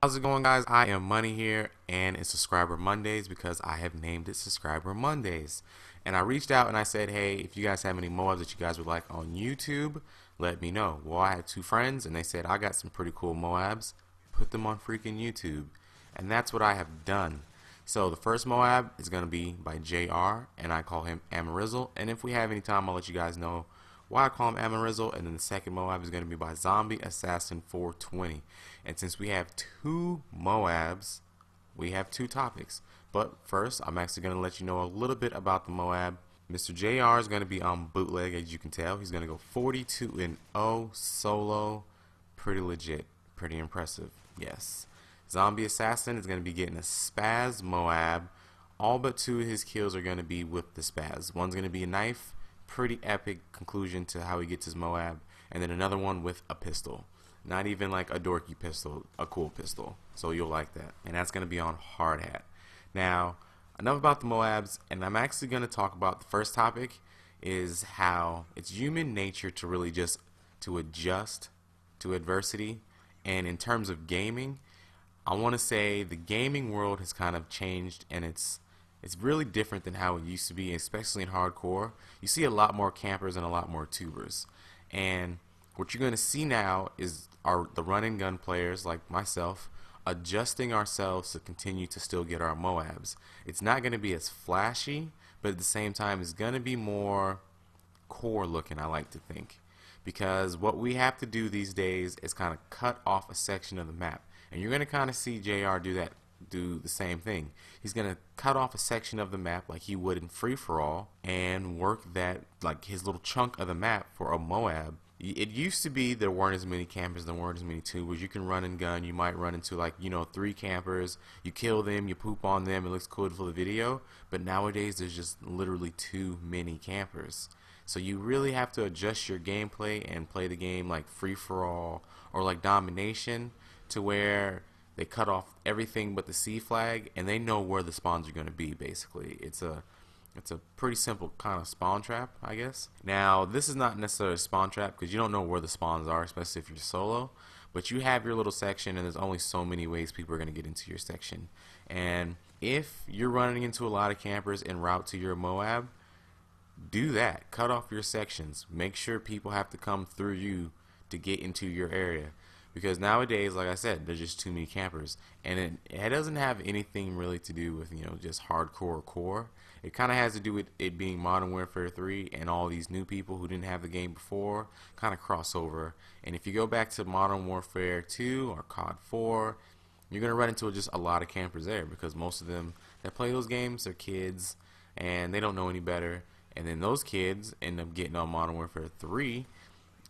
How's it going, guys? I am Money here, and it's Subscriber Mondays because I have named it Subscriber Mondays. And I reached out and I said, hey, if you guys have any MOABs that you guys would like on YouTube, let me know. Well, I had two friends, and they said, I got some pretty cool MOABs. Put them on freaking YouTube. And that's what I have done. So the first MOAB is going to be by JR, and I call him Amarizzle. And if we have any time, I'll let you guys know why I call him Amarizzle. And then the second MOAB is going to be by Zombie Assassin 420. And since we have two MOABs, we have two topics. But first, I'm actually going to let you know a little bit about the MOAB. Mr. JR is going to be on bootleg, as you can tell. He's going to go 42-0 solo. Pretty legit. Pretty impressive. Yes. Zombie Assassin is going to be getting a Spaz MOAB. All but two of his kills are going to be with the Spaz. One's going to be a knife. Pretty epic conclusion to how he gets his MOAB. And then another one with a pistol. Not even like a dorky pistol, a cool pistol. So you'll like that. And that's going to be on Hard Hat. Now, enough about the MOABs, and I'm actually going to talk about the first topic is how it's human nature to really just to adjust to adversity. And in terms of gaming, I want to say the gaming world has kind of changed, and it's really different than how it used to be, especially in hardcore. You see a lot more campers and a lot more tubers. And what you're going to see now is the run and gun players like myself adjusting ourselves to continue to still get our MOABs. It's not going to be as flashy, but at the same time it's going to be more core looking, I like to think. Because what we have to do these days is kind of cut off a section of the map. And you're going to kind of see JR do the same thing. He's going to cut off a section of the map like he would in Free For All and work that, like his little chunk of the map for a MOAB. It used to be there weren't as many campers, there weren't as many tubers. You can run and gun. You might run into like, three campers. You kill them, you poop on them. It looks cool for the video. But nowadays there's just literally too many campers. So you really have to adjust your gameplay and play the game like Free For All or like Domination to where they cut off everything but the C flag and they know where the spawns are going to be. Basically, it's a pretty simple kind of spawn trap, I guess. Now, this is not necessarily a spawn trap because you don't know where the spawns are, especially if you're solo. But you have your little section, and there's only so many ways people are going to get into your section. And if you're running into a lot of campers en route to your MOAB, do that. Cut off your sections. Make sure people have to come through you to get into your area. Because nowadays, like I said, there's just too many campers. And it doesn't have anything really to do with, just hardcore core. It kind of has to do with it being Modern Warfare 3 and all these new people who didn't have the game before kind of crossover. And if you go back to Modern Warfare 2 or COD 4, you're going to run into just a lot of campers there because most of them that play those games are kids and they don't know any better. And then those kids end up getting on Modern Warfare 3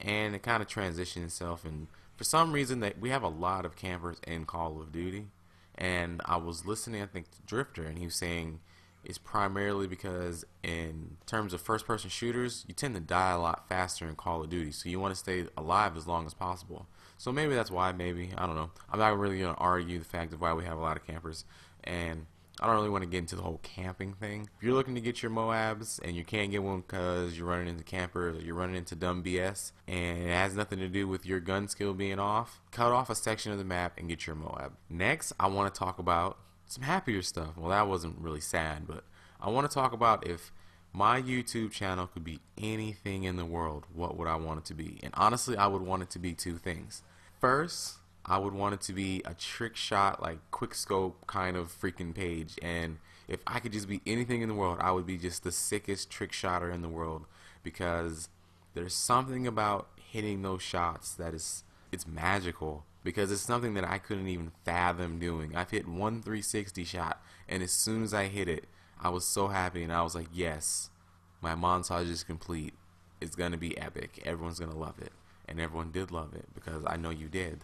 and it kind of transitions itself. And for some reason, that we have a lot of campers in Call of Duty. And I was listening, I think, to Drifter, and he was saying it's primarily because in terms of first-person shooters, you tend to die a lot faster in Call of Duty. So you want to stay alive as long as possible. So maybe that's why, maybe. I don't know. I'm not really going to argue the fact of why we have a lot of campers. And I don't really want to get into the whole camping thing. If you're looking to get your MOABs and you can't get one because you're running into campers or you're running into dumb BS and it has nothing to do with your gun skill being off, cut off a section of the map and get your MOAB. Next, I want to talk about some happier stuff. Well, that wasn't really sad, but I want to talk about if my YouTube channel could be anything in the world, what would I want it to be? And honestly, I would want it to be two things. First, I would want it to be a trick shot, like quick scope kind of freaking page. And if I could just be anything in the world, I would be just the sickest trick shotter in the world because there's something about hitting those shots that it's magical because it's something that I couldn't even fathom doing. I've hit one 360 shot and as soon as I hit it, I was so happy and I was like, yes, my montage is complete. It's going to be epic. Everyone's going to love it. And everyone did love it because I know you did.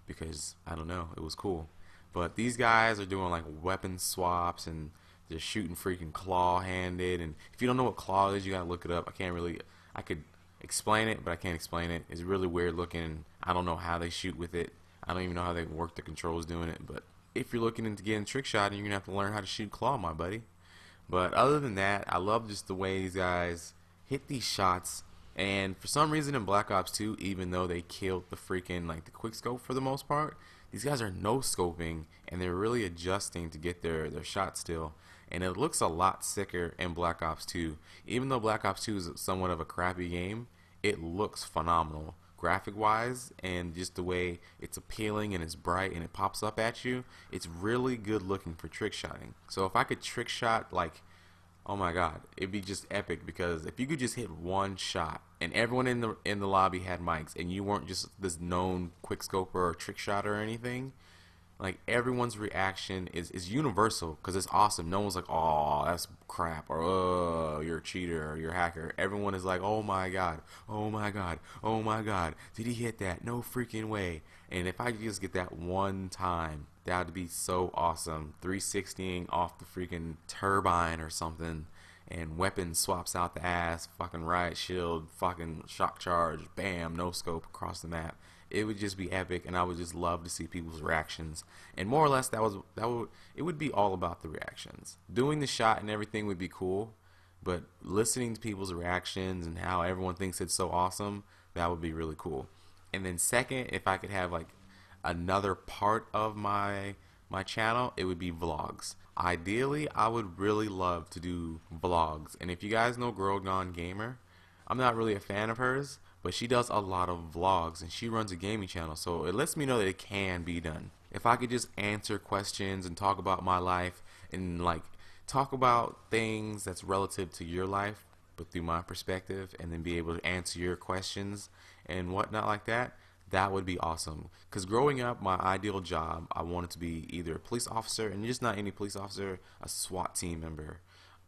Because I don't know, it was cool. But these guys are doing like weapon swaps and they're shooting freaking claw-handed. And if you don't know what claw is, you gotta look it up. I could explain it, but I can't explain it. It's really weird looking. I don't know how they shoot with it. I don't even know how they work the controls doing it. But if you're looking into getting trick shot, you're gonna have to learn how to shoot claw, my buddy. But other than that, I love just the way these guys hit these shots And for some reason in Black Ops 2, even though they killed the freaking like the quick scope for the most part, these guys are no scoping and they're really adjusting to get their shot still. And it looks a lot sicker in Black Ops 2. Even though Black Ops 2 is somewhat of a crappy game, it looks phenomenal graphic wise, and just the way it's appealing and it's bright and it pops up at you. It's really good looking for trick shotting. So if I could trick shot, like, oh my god, it'd be just epic, because if you could just hit one shot and everyone in the lobby had mics and you weren't just this known quick scoper or trick shot or anything, like everyone's reaction is universal because it's awesome. No one's like, oh, that's crap, or oh, you're a cheater, or you're a hacker. Everyone is like, oh my god, oh my god, oh my god, did he hit that? No freaking way. And if I could just get that one time, that would be so awesome. 360ing off the freaking turbine or something, and weapon swaps out the ass, fucking riot shield, fucking shock charge, bam, no scope across the map. It would just be epic, and I would just love to see people's reactions. And more or less, it would be all about the reactions. Doing the shot and everything would be cool, but listening to people's reactions and how everyone thinks it's so awesome, that would be really cool. And then second, if I could have like another part of my channel, it would be vlogs. Ideally, I would really love to do vlogs. And if you guys know Girl Gone Gamer, I'm not really a fan of hers, but she does a lot of vlogs and she runs a gaming channel, so it lets me know that it can be done. If I could just answer questions and talk about my life and like talk about things that's relative to your life but through my perspective, and then be able to answer your questions and whatnot like that, that would be awesome. Because growing up, my ideal job, I wanted to be either a police officer, and just not any police officer, a SWAT team member,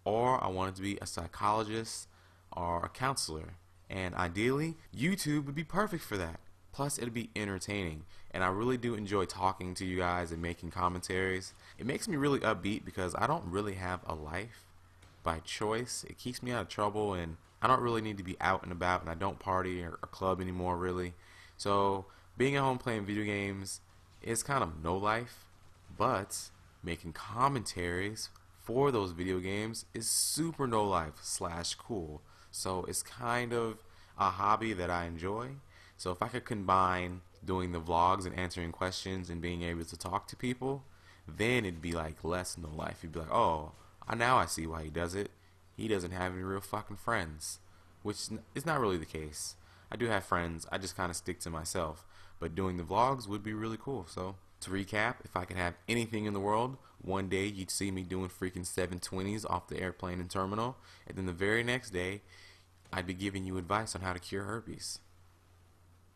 or I wanted to be a psychologist or a counselor. And ideally, YouTube would be perfect for that. Plus, it'd be entertaining. And I really do enjoy talking to you guys and making commentaries. It makes me really upbeat because I don't really have a life by choice. It keeps me out of trouble, and I don't really need to be out and about, and I don't party or club anymore, really. So, being at home playing video games is kind of no life, but making commentaries for those video games is super no life / cool. So it's kind of a hobby that I enjoy. So if I could combine doing the vlogs and answering questions and being able to talk to people, then it'd be like less no life. You'd be like, oh, now I see why he does it. He doesn't have any real fucking friends, which is not really the case. I do have friends, I just kind of stick to myself. But doing the vlogs would be really cool. So to recap, if I could have anything in the world, one day you'd see me doing freaking 720s off the airplane and terminal, and then the very next day I'd be giving you advice on how to cure herpes,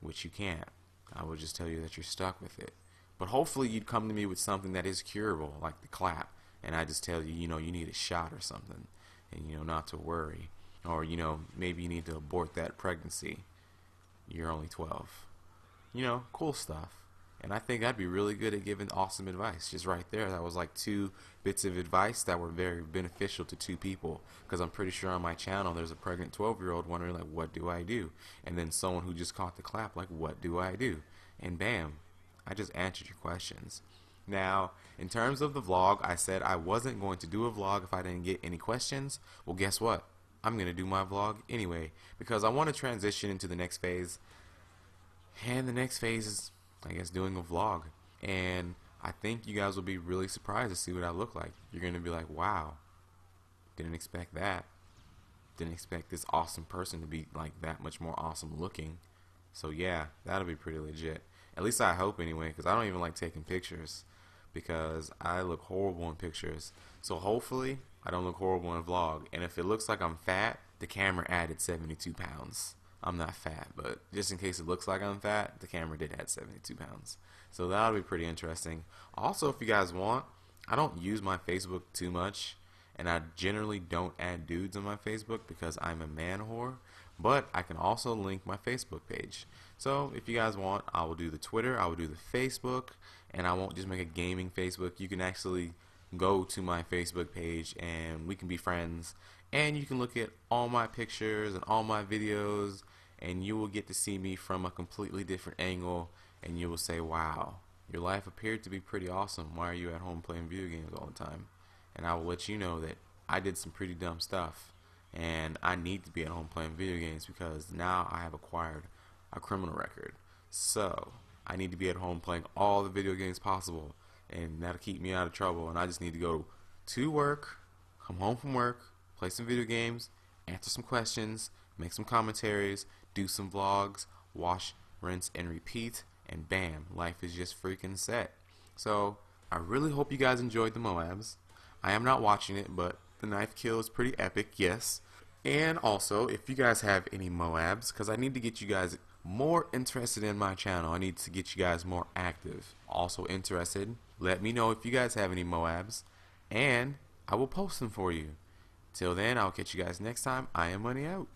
which you can't. I would just tell you that you're stuck with it. But hopefully you'd come to me with something that is curable, like the clap, and I just tell you, you need a shot or something, and not to worry. Or maybe you need to abort that pregnancy. You're only 12. Cool stuff. And I think I'd be really good at giving awesome advice. Just right there, that was like 2 bits of advice that were very beneficial to 2 people. Because I'm pretty sure on my channel there's a pregnant 12-year-old wondering like, what do I do? And then someone who just caught the clap like, what do I do? And bam, I just answered your questions. Now, in terms of the vlog, I said I wasn't going to do a vlog if I didn't get any questions. Well, guess what? I'm going to do my vlog anyway, because I want to transition into the next phase. And the next phase is, I guess, doing a vlog. And I think you guys will be really surprised to see what I look like. You're going to be like, wow, didn't expect that. Didn't expect this awesome person to be like that much more awesome looking. So yeah, that'll be pretty legit. At least I hope anyway, because I don't even like taking pictures, because I look horrible in pictures. So hopefully I don't look horrible in a vlog. And if it looks like I'm fat, the camera added 72 pounds. I'm not fat, but just in case it looks like I'm fat, the camera did add 72 pounds. So that'll be pretty interesting. Also, if you guys want, I don't use my Facebook too much, and I generally don't add dudes on my Facebook because I'm a man whore, but I can also link my Facebook page. So if you guys want, I will do the Twitter, I will do the Facebook, and I won't just make a gaming Facebook. You can actually go to my Facebook page and we can be friends, and you can look at all my pictures and all my videos, and you will get to see me from a completely different angle, and you will say, wow, your life appeared to be pretty awesome. Why are you at home playing video games all the time? And I will let you know that I did some pretty dumb stuff, and I need to be at home playing video games because now I have acquired a criminal record. So I need to be at home playing all the video games possible, and that'll keep me out of trouble. And I just need to go to work, come home from work, play some video games, answer some questions, make some commentaries, do some vlogs, wash, rinse, and repeat, and bam, life is just freaking set. So I really hope you guys enjoyed the MOABs. I am not watching it, but the knife kill is pretty epic, yes. And also, if you guys have any MOABs, because I need to get you guys more interested in my channel, I need to get you guys more active. Also interested, let me know if you guys have any MOABs, and I will post them for you. Till then, I'll catch you guys next time. I am Money out.